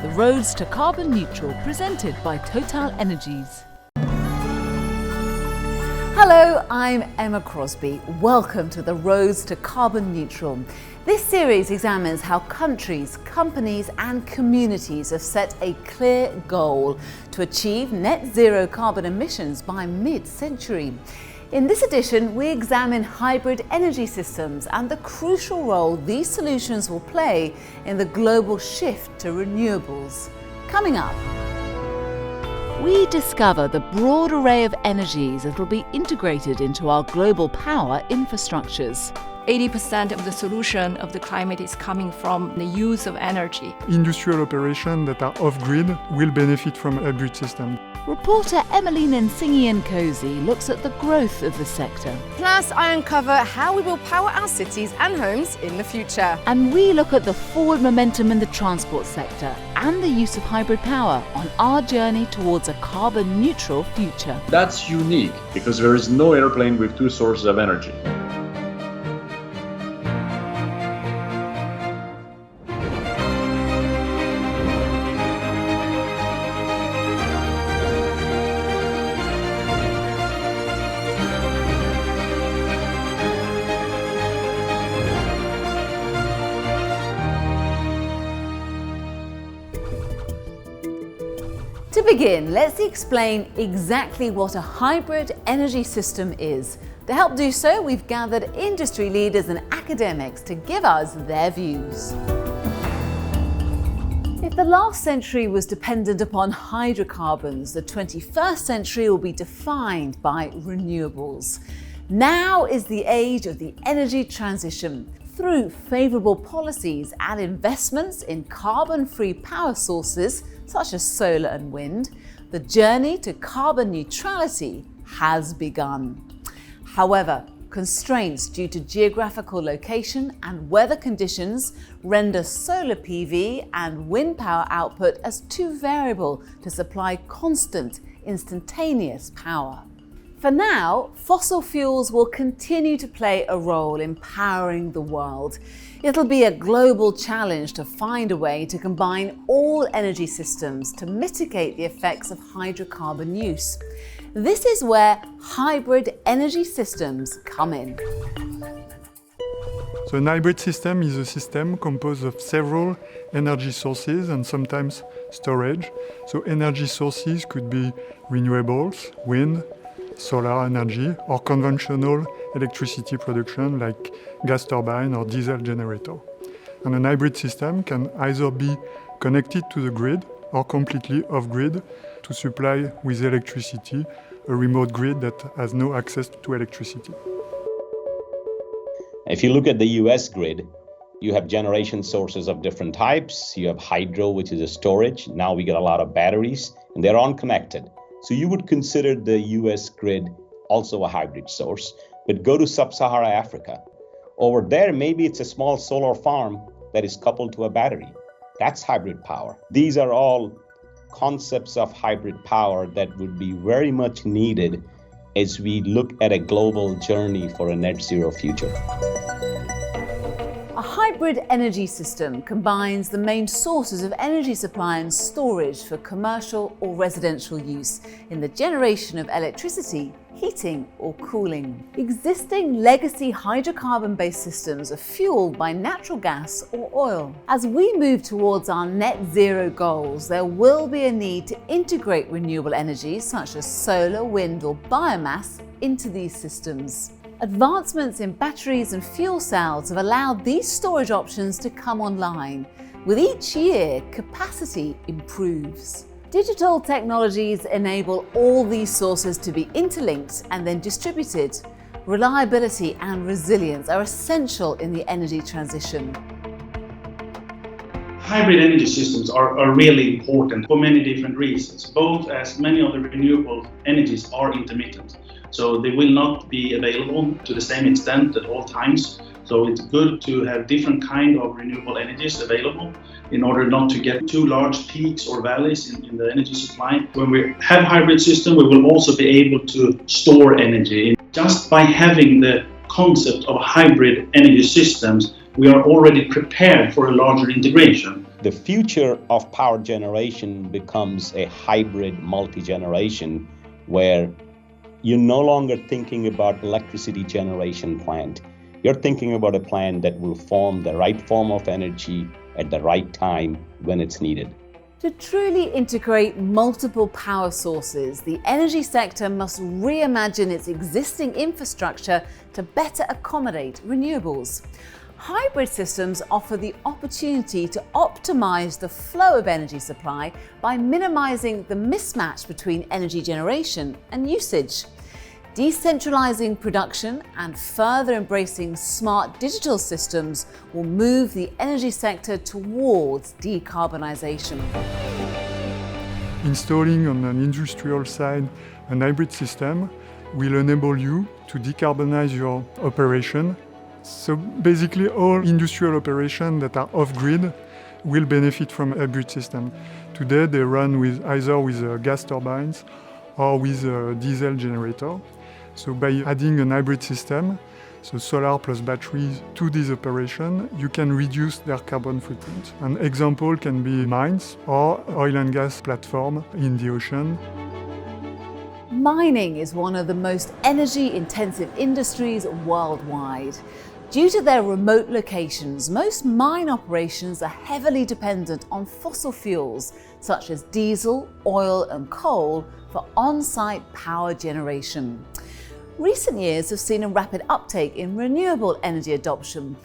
The Roads to Carbon Neutral, presented by Total Energies. Hello, I'm Emma Crosby. Welcome to The Roads to Carbon Neutral. This series examines how countries, companies and communities have set a clear goal to achieve net zero carbon emissions by mid-century. In this edition, we examine hybrid energy systems and the crucial role these solutions will play in the global shift to renewables. Coming up, we discover the broad array of energies that will be integrated into our global power infrastructures. 80% of the solution of the climate is coming from the use of energy. Industrial operations that are off-grid will benefit from a hybrid system. Reporter Emmeline Nsinghi-Nkosi looks at the growth of the sector. Plus, I uncover how we will power our cities and homes in the future. And we look at the forward momentum in the transport sector and the use of hybrid power on our journey towards a carbon neutral future. That's unique because there is no airplane with two sources of energy. To begin, let's explain exactly what a hybrid energy system is. To help do so, we've gathered industry leaders and academics to give us their views. If the last century was dependent upon hydrocarbons, the 21st century will be defined by renewables. Now is the age of the energy transition. Through favourable policies and investments in carbon-free power sources, such as solar and wind, the journey to carbon neutrality has begun. However, constraints due to geographical location and weather conditions render solar PV and wind power output as too variable to supply constant, instantaneous power. For now, fossil fuels will continue to play a role in powering the world. It'll be a global challenge to find a way to combine all energy systems to mitigate the effects of hydrocarbon use. This is where hybrid energy systems come in. So an hybrid system is a system composed of several energy sources and sometimes storage. So energy sources could be renewables, wind, solar energy, or conventional electricity production like gas turbine or diesel generator. And an hybrid system can either be connected to the grid or completely off-grid to supply with electricity a remote grid that has no access to electricity. If you look at the US grid, you have generation sources of different types. You have hydro, which is a storage. Now we get a lot of batteries, and they're unconnected. So you would consider the US grid also a hybrid source, but go to sub-Sahara Africa. Over there, maybe it's a small solar farm that is coupled to a battery. That's hybrid power. These are all concepts of hybrid power that would be very much needed as we look at a global journey for a net zero future. A hybrid energy system combines the main sources of energy supply and storage for commercial or residential use in the generation of electricity, heating or cooling. Existing legacy hydrocarbon-based systems are fueled by natural gas or oil. As we move towards our net zero goals, there will be a need to integrate renewable energies such as solar, wind or biomass into these systems. Advancements in batteries and fuel cells have allowed these storage options to come online. With each year, capacity improves. Digital technologies enable all these sources to be interlinked and then distributed. Reliability and resilience are essential in the energy transition. Hybrid energy systems are really important for many different reasons, both as many of the renewable energies are intermittent. So they will not be available to the same extent at all times. So it's good to have different kind of renewable energies available in order not to get too large peaks or valleys in the energy supply. When we have hybrid system, we will also be able to store energy. Just by having the concept of hybrid energy systems, we are already prepared for a larger integration. The future of power generation becomes a hybrid multi-generation where you're no longer thinking about electricity generation plant. You're thinking about a plant that will form the right form of energy at the right time when it's needed. To truly integrate multiple power sources, the energy sector must reimagine its existing infrastructure to better accommodate renewables. Hybrid systems offer the opportunity to optimize the flow of energy supply by minimizing the mismatch between energy generation and usage. Decentralizing production and further embracing smart digital systems will move the energy sector towards decarbonization. Installing on an industrial side an hybrid system will enable you to decarbonize your operation. So basically all industrial operations that are off-grid will benefit from a hybrid system. Today they run either with gas turbines or with a diesel generator. So by adding an hybrid system, so solar plus batteries to this operation, you can reduce their carbon footprint. An example can be mines or oil and gas platform in the ocean. Mining is one of the most energy-intensive industries worldwide. Due to their remote locations, most mine operations are heavily dependent on fossil fuels such as diesel, oil and coal for on-site power generation. Recent years have seen a rapid uptake in renewable energy adoption.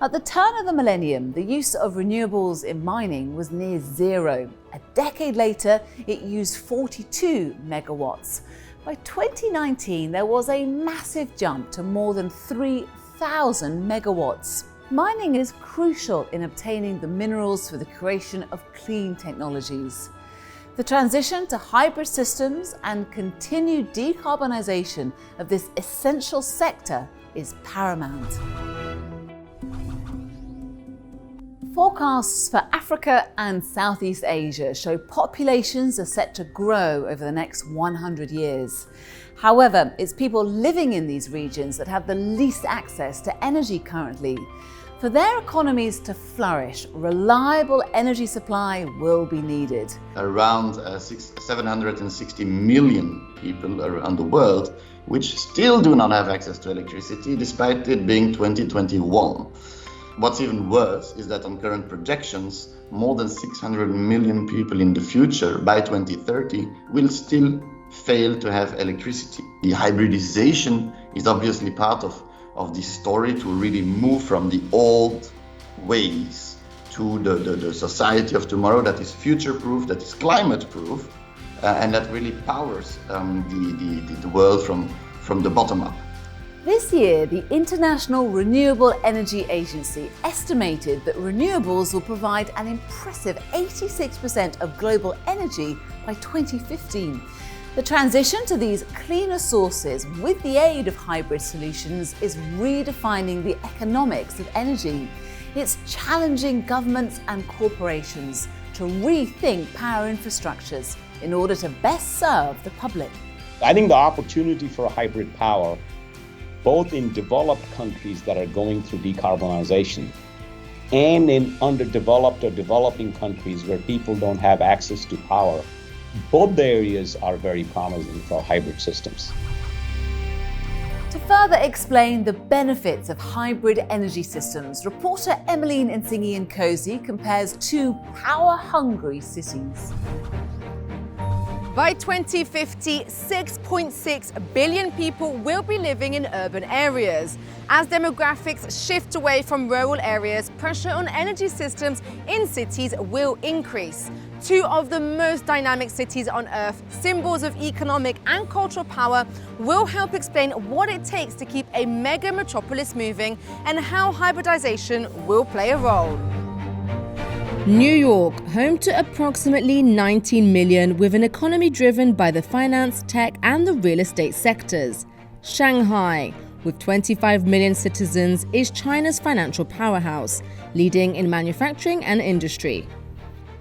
At the turn of the millennium, the use of renewables in mining was near zero. A decade later, it used 42 megawatts. By 2019, there was a massive jump to more than 3,000 megawatts. Mining is crucial in obtaining the minerals for the creation of clean technologies. The transition to hybrid systems and continued decarbonization of this essential sector is paramount. Forecasts for Africa and Southeast Asia show populations are set to grow over the next 100 years. However, it's people living in these regions that have the least access to energy currently. For their economies to flourish, reliable energy supply will be needed. Around 760 million people around the world which still do not have access to electricity despite it being 2021. What's even worse is that on current projections, more than 600 million people in the future by 2030 will still fail to have electricity. The hybridization is obviously part of this story to really move from the old ways to the society of tomorrow that is future-proof, that is climate-proof, and that really powers the world from the bottom up. This year, the International Renewable Energy Agency estimated that renewables will provide an impressive 86% of global energy by 2015. The transition to these cleaner sources with the aid of hybrid solutions is redefining the economics of energy. It's challenging governments and corporations to rethink power infrastructures in order to best serve the public. I think the opportunity for hybrid power, both in developed countries that are going through decarbonization and in underdeveloped or developing countries where people don't have access to power, both the areas are very promising for hybrid systems. To further explain the benefits of hybrid energy systems, reporter Emmeline Nsingi-Nkosi compares two power-hungry cities. By 2050, 6.6 billion people will be living in urban areas. As demographics shift away from rural areas, pressure on energy systems in cities will increase. Two of the most dynamic cities on Earth, symbols of economic and cultural power, will help explain what it takes to keep a mega metropolis moving and how hybridization will play a role. New York, home to approximately 19 million with an economy driven by the finance, tech and the real estate sectors. Shanghai, with 25 million citizens, is China's financial powerhouse, leading in manufacturing and industry.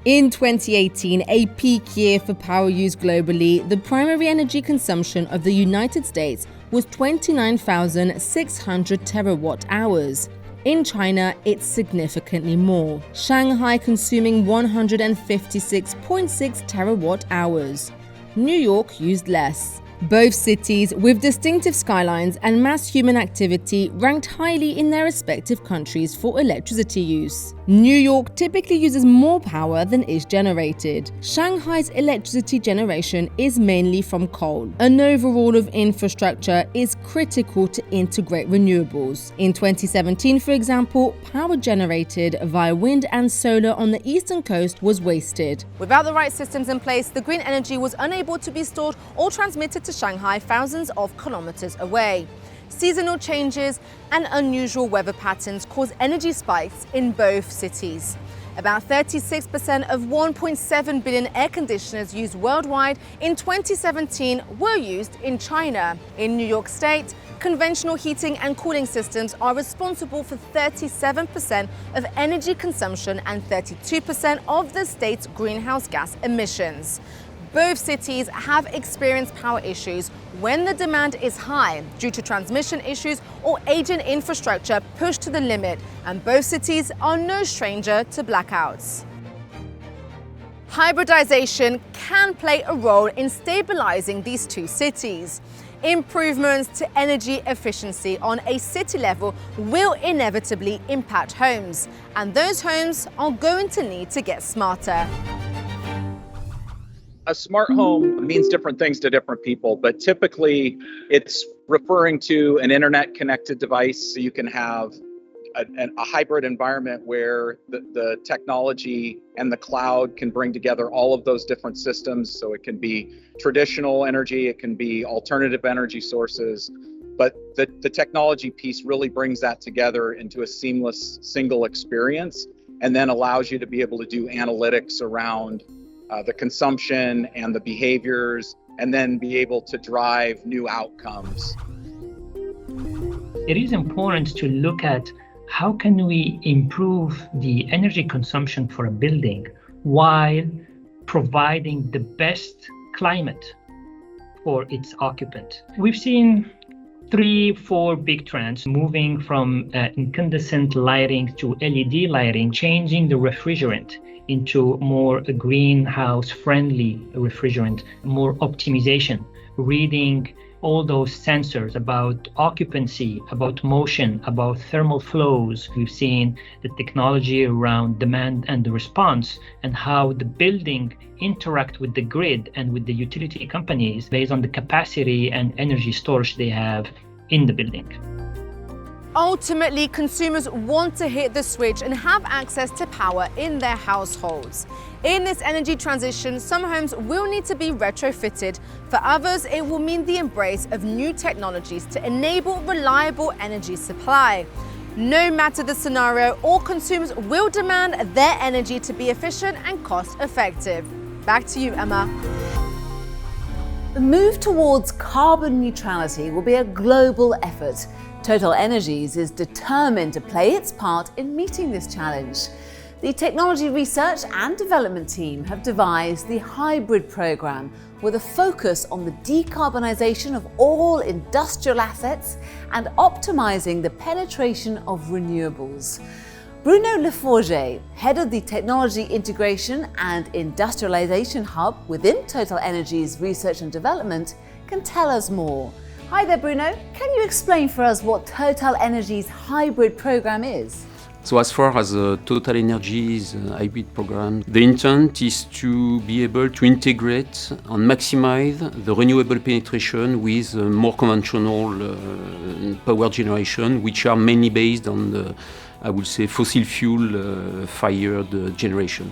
In 2018, a peak year for power use globally, the primary energy consumption of the United States was 29,600 terawatt hours. In China, it's significantly more. Shanghai consuming 156.6 terawatt hours. New York used less. Both cities, with distinctive skylines and mass human activity, ranked highly in their respective countries for electricity use. New York typically uses more power than is generated. Shanghai's electricity generation is mainly from coal. An overhaul of infrastructure is critical to integrate renewables. In 2017, for example, power generated via wind and solar on the eastern coast was wasted. Without the right systems in place, the green energy was unable to be stored or transmitted to Shanghai thousands of kilometers away. Seasonal changes and unusual weather patterns cause energy spikes in both cities. About 36% of 1.7 billion air conditioners used worldwide in 2017 were used in China. In New York State, conventional heating and cooling systems are responsible for 37% of energy consumption and 32% of the state's greenhouse gas emissions. Both cities have experienced power issues when the demand is high due to transmission issues or aging infrastructure pushed to the limit, and both cities are no stranger to blackouts. Hybridization can play a role in stabilizing these two cities. Improvements to energy efficiency on a city level will inevitably impact homes, and those homes are going to need to get smarter. A smart home means different things to different people, but typically it's referring to an internet connected device, so you can have a hybrid environment where the technology and the cloud can bring together all of those different systems. So it can be traditional energy, it can be alternative energy sources, but the technology piece really brings that together into a seamless single experience, and then allows you to be able to do analytics around the consumption and the behaviors, and then be able to drive new outcomes. It is important to look at how can we improve the energy consumption for a building while providing the best climate for its occupant. We've seen 3-4 big trends moving from incandescent lighting to LED lighting, changing the refrigerant into more greenhouse-friendly refrigerant, more optimization, reading all those sensors about occupancy, about motion, about thermal flows. We've seen the technology around demand and the response, and how the building interact with the grid and with the utility companies based on the capacity and energy storage they have in the building. Ultimately, consumers want to hit the switch and have access to power in their households. In this energy transition, some homes will need to be retrofitted. For others, it will mean the embrace of new technologies to enable reliable energy supply. No matter the scenario, all consumers will demand their energy to be efficient and cost-effective. Back to you, Emma. The move towards carbon neutrality will be a global effort. TotalEnergies is determined to play its part in meeting this challenge. The Technology Research and Development team have devised the Hybrid Programme with a focus on the decarbonisation of all industrial assets and optimising the penetration of renewables. Bruno Leforget, head of the Technology Integration and Industrialisation Hub within TotalEnergies Research and Development, can tell us more. Hi there, Bruno. Can you explain for us what TotalEnergies Hybrid Programme is? So as far as TotalEnergies hybrid program, the intent is to be able to integrate and maximize the renewable penetration with more conventional power generation, which are mainly based on the, I would say, fossil fuel fired generation.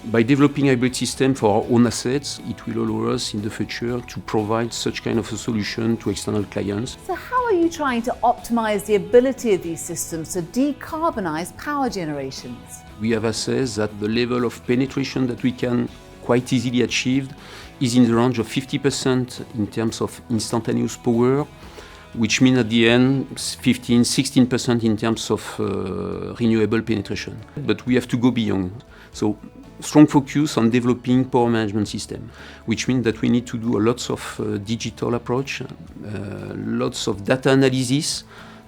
By developing hybrid system for our own assets, it will allow us in the future to provide such kind of a solution to external clients. So how are you trying to optimize the ability of these systems to decarbonize power generations? We have assessed that the level of penetration that we can quite easily achieve is in the range of 50% in terms of instantaneous power, which means at the end 15-16% in terms of renewable penetration. But we have to go beyond. So strong focus on developing power management system, which means that we need to do lots of digital approach, lots of data analysis,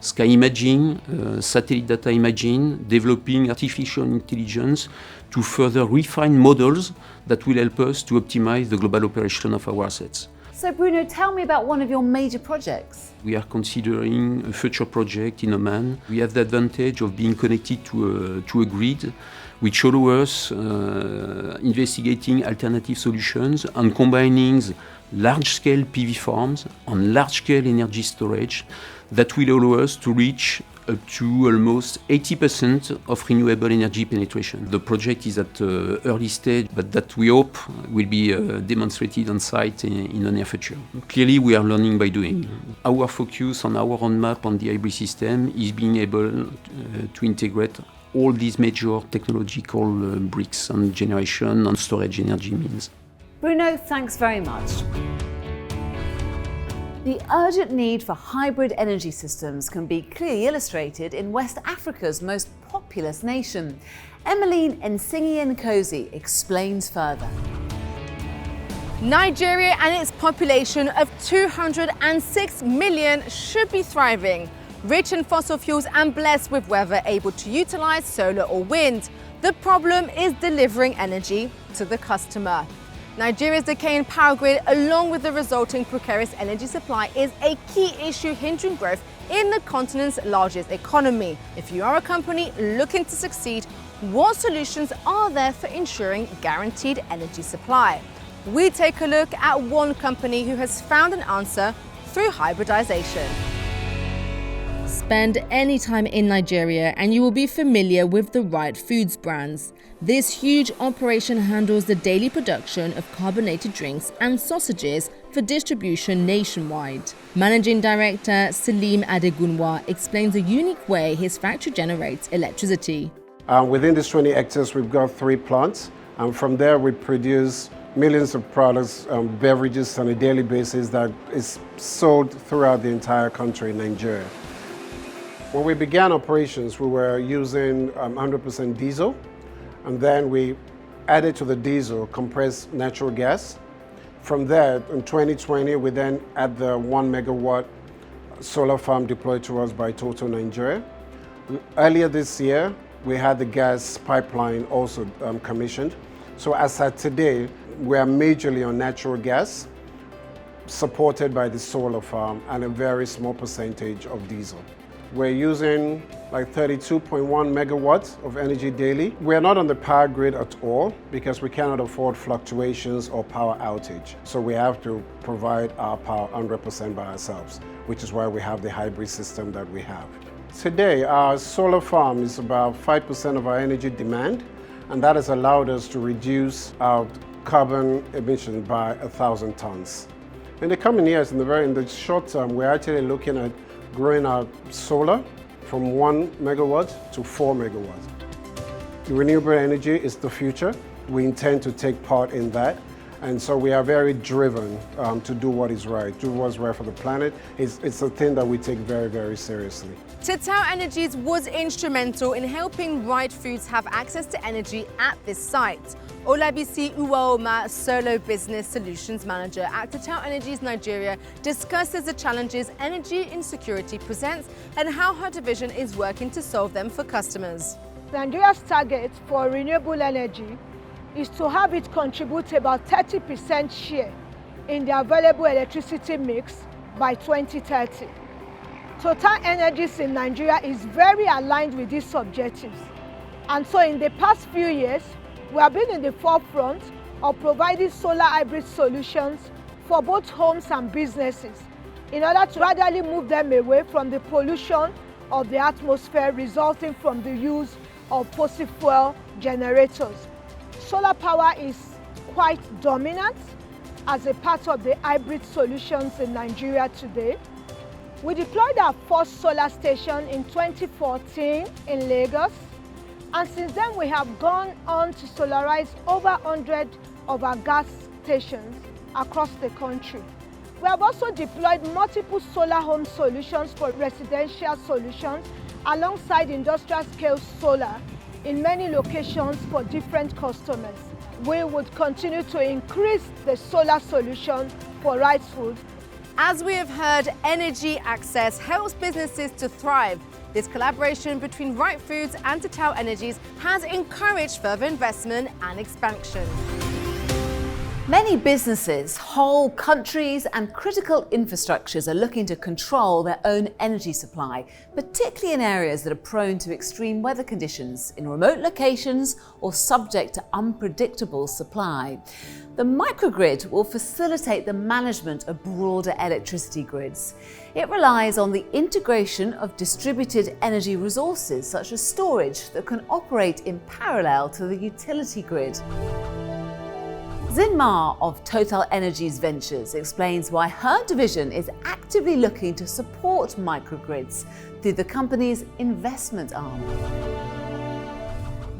sky imaging, satellite data imaging, developing artificial intelligence to further refine models that will help us to optimize the global operation of our assets. So Bruno, tell me about one of your major projects. We are considering a future project in Oman. We have the advantage of being connected to a grid, which allows us investigating alternative solutions and combining large-scale PV farms and large-scale energy storage that will allow us to reach up to almost 80% of renewable energy penetration. The project is at early stage, but that we hope will be demonstrated on site in the near future. Clearly, we are learning by doing. Our focus on our roadmap on the hybrid system is being able to integrate all these major technological bricks and generation and storage energy means. Bruno, thanks very much. The urgent need for hybrid energy systems can be clearly illustrated in West Africa's most populous nation. Emmeline Nsingi-Nkosi explains further. Nigeria and its population of 206 million should be thriving, rich in fossil fuels and blessed with weather able to utilize solar or wind. The problem is delivering energy to the customer. Nigeria's decaying power grid, along with the resulting precarious energy supply, is a key issue hindering growth in the continent's largest economy. If you are a company looking to succeed, what solutions are there for ensuring guaranteed energy supply? We take a look at one company who has found an answer through hybridization. Spend any time in Nigeria and you will be familiar with the Wright Foods brands. This huge operation handles the daily production of carbonated drinks and sausages for distribution nationwide. Managing Director Salim Adegunwa explains the unique way his factory generates electricity. Within these 20 hectares, we've got 3 plants, and from there we produce millions of products, beverages on a daily basis that is sold throughout the entire country in Nigeria. When we began operations, we were using 100% diesel, and then we added to the diesel compressed natural gas. From there, in 2020, we then had the 1 megawatt solar farm deployed to us by Total Nigeria. Earlier this year, we had the gas pipeline also commissioned. So as at today, we are majorly on natural gas, supported by the solar farm and a very small percentage of diesel. We're using like 32.1 megawatts of energy daily. We're not on the power grid at all because we cannot afford fluctuations or power outage. So we have to provide our power 100% by ourselves, which is why we have the hybrid system that we have. Today, our solar farm is about 5% of our energy demand, and that has allowed us to reduce our carbon emission by 1,000 tons. In the coming years, in the short term, we're actually looking at growing our solar from 1 megawatt to 4 megawatts. Renewable energy is the future. We intend to take part in that. And so we are very driven to do what is right, do what's right for the planet. It's a thing that we take very, very seriously. Total Energies was instrumental in helping Wright Foods have access to energy at this site. Olabisi Uwaoma, Solo Business Solutions Manager at Total Energies Nigeria, discusses the challenges energy insecurity presents and how her division is working to solve them for customers. Nigeria's target for renewable energy is to have it contribute about 30% share in the available electricity mix by 2030. Total Energies in Nigeria is very aligned with these objectives. And so in the past few years, we have been in the forefront of providing solar hybrid solutions for both homes and businesses in order to gradually move them away from the pollution of the atmosphere resulting from the use of fossil fuel generators. Solar power is quite dominant as a part of the hybrid solutions in Nigeria today. We deployed our first solar station in 2014 in Lagos, and since then we have gone on to solarize over 100 of our gas stations across the country. We have also deployed multiple solar home solutions for residential solutions alongside industrial scale solar in many locations for different customers. We would continue to increase the solar solution for Wright Foods As we have heard, energy access helps businesses to thrive. This collaboration between Right Foods and TotalEnergies has encouraged further investment and expansion. Many businesses, whole countries and critical infrastructures are looking to control their own energy supply, particularly in areas that are prone to extreme weather conditions, in remote locations or subject to unpredictable supply. The microgrid will facilitate the management of broader electricity grids. It relies on the integration of distributed energy resources such as storage that can operate in parallel to the utility grid. Xin Ma of TotalEnergies Ventures explains why her division is actively looking to support microgrids through the company's investment arm.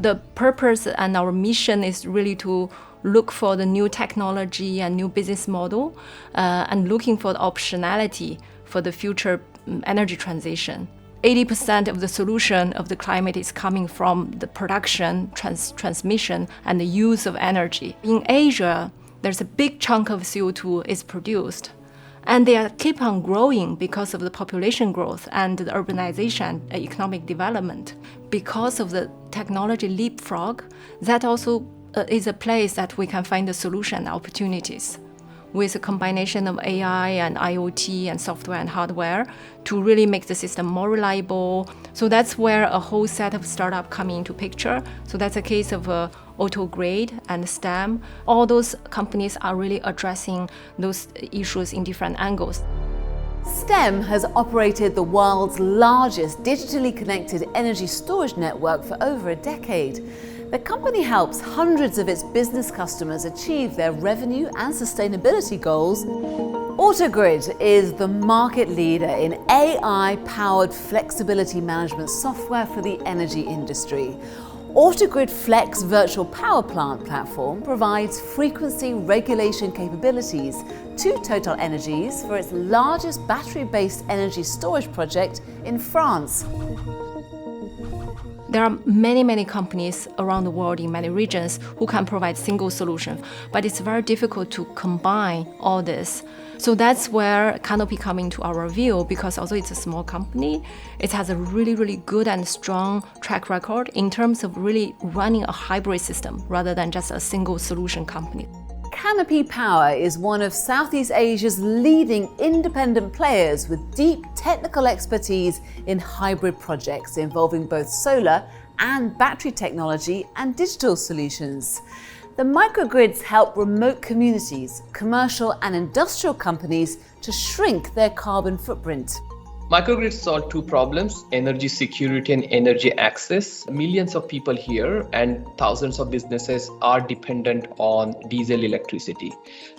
The purpose and our mission is really to look for the new technology and new business model and looking for the optionality for the future energy transition. 80% of the solution of the climate is coming from the production, transmission, and the use of energy. In Asia, there's a big chunk of CO2 is produced, and they keep on growing because of the population growth and the urbanization and economic development. Because of the technology leapfrog, that also is a place that we can find the solution opportunities, with a combination of AI and IoT and software and hardware to really make the system more reliable. So that's where a whole set of startups come into picture. So that's a case of AutoGrade and STEM. All those companies are really addressing those issues in different angles. STEM has operated the world's largest digitally connected energy storage network for over a decade. The company helps hundreds of its business customers achieve their revenue and sustainability goals. AutoGrid is the market leader in AI-powered flexibility management software for the energy industry. AutoGrid Flex Virtual Power Plant platform provides frequency regulation capabilities to TotalEnergies for its largest battery-based energy storage project in France. There are many companies around the world in many regions who can provide single solutions, but it's very difficult to combine all this. So that's where Canopy comes into our view, because although it's a small company, it has a really good and strong track record in terms of really running a hybrid system rather than just a single solution company. Canopy Power is one of Southeast Asia's leading independent players with deep technical expertise in hybrid projects involving both solar and battery technology and digital solutions. The microgrids help remote communities, commercial and industrial companies to shrink their carbon footprint. Microgrids solve two problems: energy security and energy access. Millions of people here and thousands of businesses are dependent on diesel electricity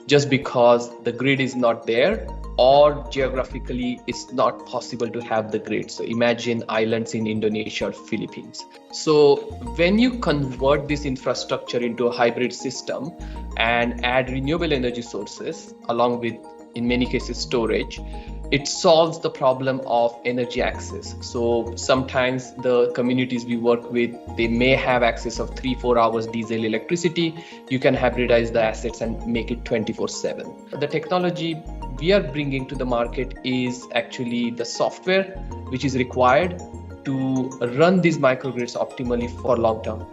just because the grid is not there, or geographically it's not possible to have the grid. So imagine islands in Indonesia or Philippines. So when you convert this infrastructure into a hybrid system and add renewable energy sources along with, in many cases, storage, it solves the problem of energy access. So sometimes the communities we work with, they may have access of 3-4 hours diesel electricity. You can hybridize the assets and make it 24/7. The technology we are bringing to the market is actually the software which is required to run these microgrids optimally for long term.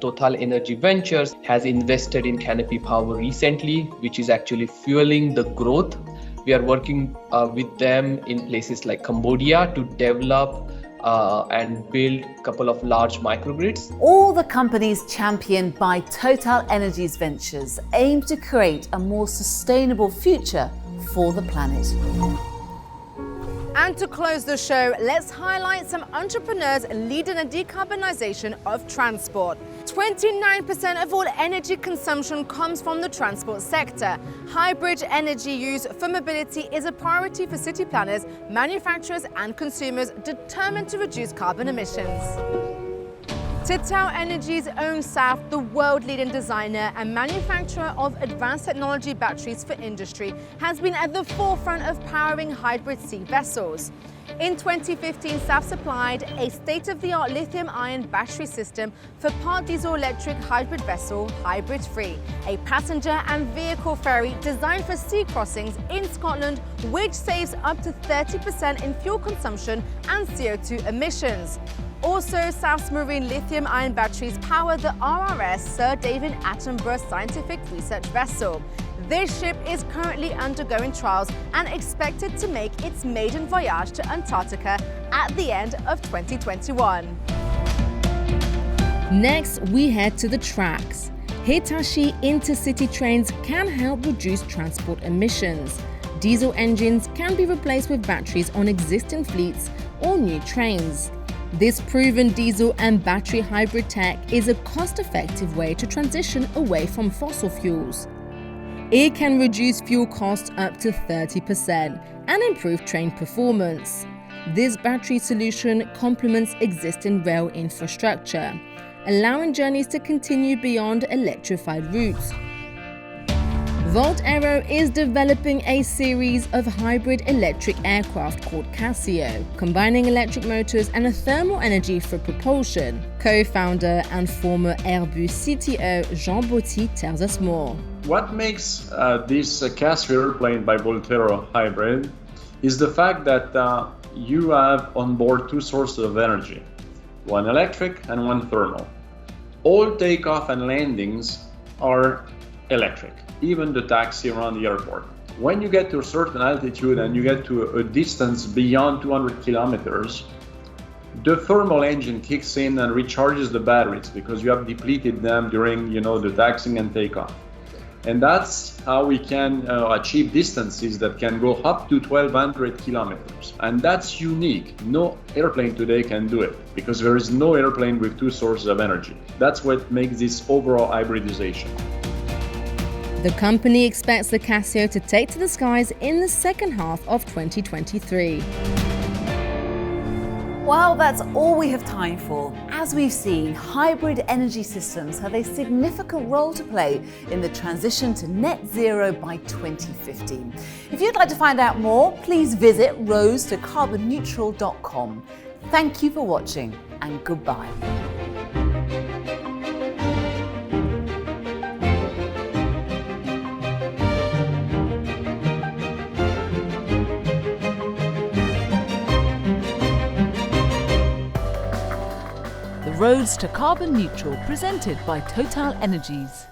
TotalEnergies Ventures has invested in Canopy Power recently, which is actually fueling the growth. We are working with them in places like Cambodia to develop and build a couple of large microgrids. All the companies championed by TotalEnergies Ventures aim to create a more sustainable future for the planet. And to close the show, let's highlight some entrepreneurs leading the decarbonisation of transport. 29% of all energy consumption comes from the transport sector. Hybrid energy use for mobility is a priority for city planners, manufacturers and consumers determined to reduce carbon emissions. Total Energies own SAF, the world-leading designer and manufacturer of advanced technology batteries for industry, has been at the forefront of powering hybrid sea vessels. In 2015, SAF supplied a state-of-the-art lithium-ion battery system for part diesel-electric hybrid vessel Hybrid 3, a passenger and vehicle ferry designed for sea crossings in Scotland, which saves up to 30% in fuel consumption and CO2 emissions. Also, SAF's marine lithium-ion batteries power the RRS Sir David Attenborough scientific research vessel. This ship is currently undergoing trials and expected to make its maiden voyage to Antarctica at the end of 2021. Next, we head to the tracks. Hitachi intercity trains can help reduce transport emissions. Diesel engines can be replaced with batteries on existing fleets or new trains. This proven diesel and battery hybrid tech is a cost-effective way to transition away from fossil fuels. It can reduce fuel costs up to 30% and improve train performance. This battery solution complements existing rail infrastructure, allowing journeys to continue beyond electrified routes. Volt Aero is developing a series of hybrid electric aircraft called Casio, combining electric motors and thermal energy for propulsion. Co-founder and former Airbus CTO Jean Botti tells us more. What makes this Casio airplane by Volt Aero hybrid is the fact that you have on board two sources of energy, one electric and one thermal. All takeoff and landings are electric, even the taxi around the airport. When you get to a certain altitude and you get to a distance beyond 200 kilometers, the thermal engine kicks in and recharges the batteries because you have depleted them during the taxiing and takeoff. And that's how we can achieve distances that can go up to 1200 kilometers. And that's unique. No airplane today can do it because there is no airplane with two sources of energy. That's what makes this overall hybridization. The company expects the Casio to take to the skies in the second half of 2023. Well, that's all we have time for. As we've seen, hybrid energy systems have a significant role to play in the transition to net zero by 2050. If you'd like to find out more, please visit roadtocarbonneutral.com. Thank you for watching and goodbye. Roads to Carbon Neutral, presented by Total Energies.